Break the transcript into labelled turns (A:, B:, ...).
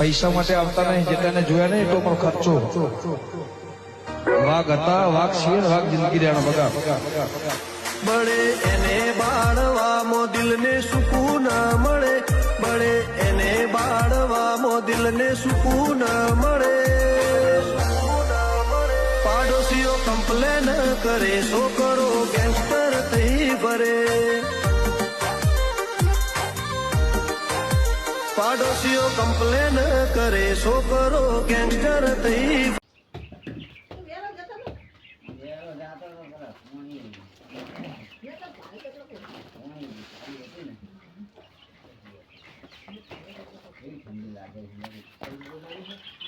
A: પૈસા માટે આવતા નહીં, જેટલાને જોયા નહીં તો પણ ખર્ચો. વાઘ હતા, વાઘ છીએ, વાઘ જિંદગી રહેવાનો બગા.
B: બળે એને બાળવામાં દિલને સુકૂન મળે, બળે એને બાળવામાં દિલને સુકૂન મળે. પાડોશીઓ કમ્પ્લેન કરે, છોકરો ગેંગસ્ટર થઈ ભરે. પાડોશીઓ કમ્પ્લેન કરે, છોકરો ગેંગસ્ટર થઈ.
C: ઠંડી લાગે છે.